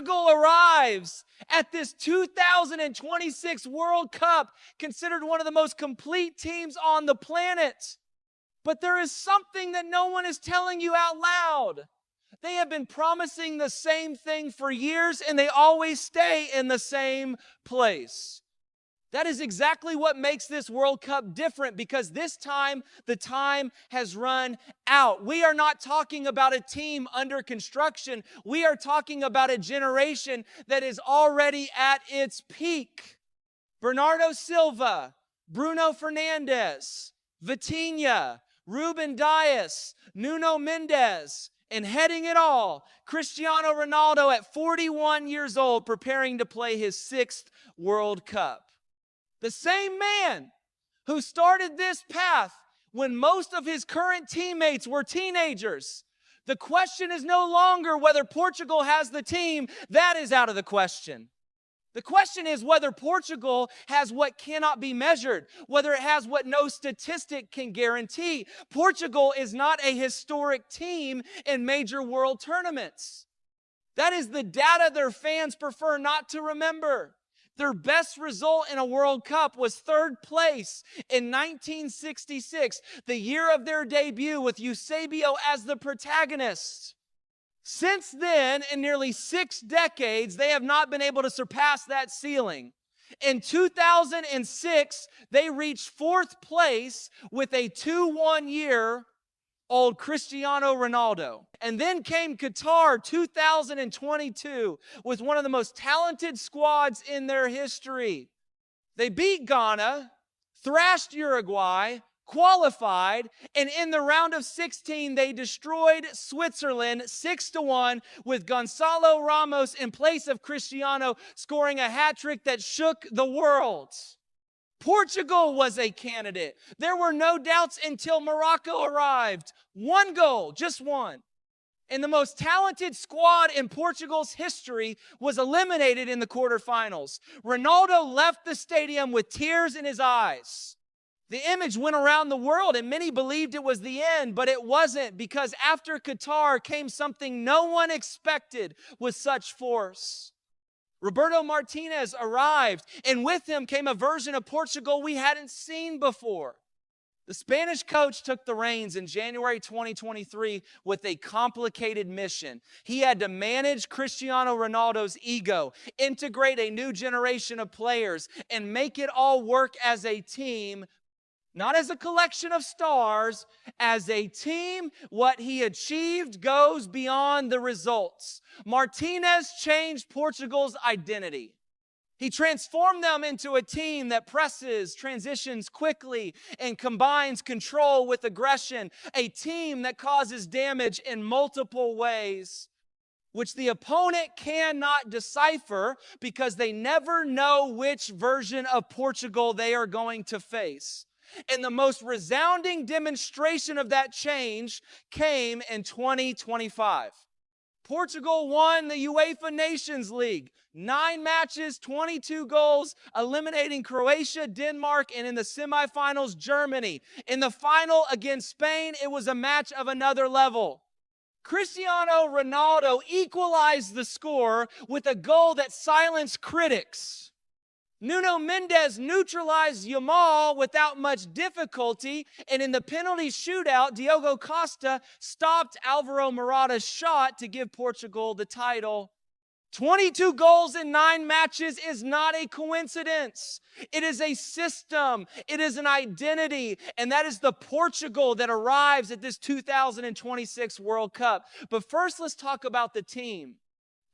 Portugal arrives at this 2026 World Cup, considered one of the most complete teams on the planet. But there is something that no one is telling you out loud. They have been promising the same thing for years, and they always stay in the same place. That is exactly what makes this World Cup different, because this time, the time has run out. We are not talking about a team under construction. We are talking about a generation that is already at its peak. Bernardo Silva, Bruno Fernandes, Vitinha, Ruben Dias, Nuno Mendes, and heading it all, Cristiano Ronaldo at 41 years old, preparing to play his 6th World Cup. The same man who started this path when most of his current teammates were teenagers. The question is no longer whether Portugal has the team. That is out of the question. The question is whether Portugal has what cannot be measured, whether it has what no statistic can guarantee. Portugal is not a historic team in major world tournaments. That is the data their fans prefer not to remember. Their best result in a World Cup was 3rd place in 1966, the year of their debut with Eusebio as the protagonist. Since then, in nearly 6 decades, they have not been able to surpass that ceiling. In 2006, they reached 4th place with a 2-1 year old Cristiano Ronaldo. And then came Qatar 2022 with one of the most talented squads in their history. They beat Ghana, thrashed Uruguay, qualified, and in the round of 16, they destroyed Switzerland 6-1 with Gonzalo Ramos in place of Cristiano scoring a hat trick that shook the world. Portugal was a candidate. There were no doubts until Morocco arrived. 1 goal, just one. And the most talented squad in Portugal's history was eliminated in the quarterfinals. Ronaldo left the stadium with tears in his eyes. The image went around the world, and many believed it was the end, but it wasn't, because after Qatar came something no one expected with such force. Roberto Martinez arrived, and with him came a version of Portugal we hadn't seen before. The Spanish coach took the reins in January 2023 with a complicated mission. He had to manage Cristiano Ronaldo's ego, integrate a new generation of players, and make it all work as a team, not as a collection of stars, as a team. What he achieved goes beyond the results. Martinez changed Portugal's identity. He transformed them into a team that presses, transitions quickly, and combines control with aggression. A team that causes damage in multiple ways, which the opponent cannot decipher because they never know which version of Portugal they are going to face. And the most resounding demonstration of that change came in 2025. Portugal won the UEFA Nations League. 9 matches, 22 goals, eliminating Croatia, Denmark, and in the semifinals, Germany. In the final against Spain, it was a match of another level. Cristiano Ronaldo equalized the score with a goal that silenced critics. Nuno Mendes neutralized Yamal without much difficulty, and in the penalty shootout, Diogo Costa stopped Alvaro Morata's shot to give Portugal the title. 22 goals in 9 matches is not a coincidence. It is a system. It is an identity, and that is the Portugal that arrives at this 2026 World Cup. But first, let's talk about the team.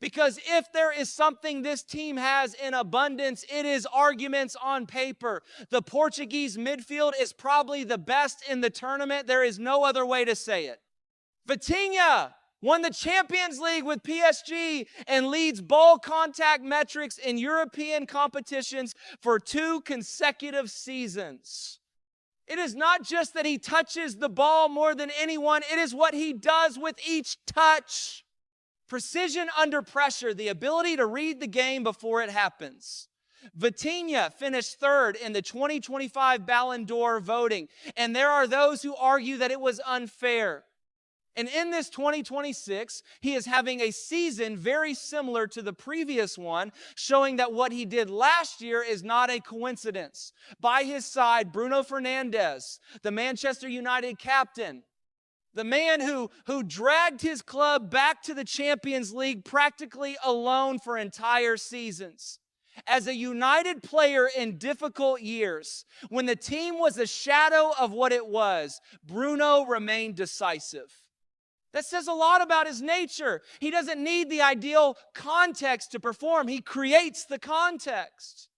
Because if there is something this team has in abundance, it is arguments on paper. The Portuguese midfield is probably the best in the tournament. There is no other way to say it. Vitinha won the Champions League with PSG and leads ball contact metrics in European competitions for 2 consecutive seasons. It is not just that he touches the ball more than anyone. It is what he does with each touch. Precision under pressure, the ability to read the game before it happens. Vitinha finished 3rd in the 2025 Ballon d'Or voting, and there are those who argue that it was unfair. And in this 2026, he is having a season very similar to the previous one, showing that what he did last year is not a coincidence. By his side, Bruno Fernandes, the Manchester United captain, the man who dragged his club back to the Champions League practically alone for entire seasons. As a United player in difficult years, when the team was a shadow of what it was, Bruno remained decisive. That says a lot about his nature. He doesn't need the ideal context to perform. He creates the context.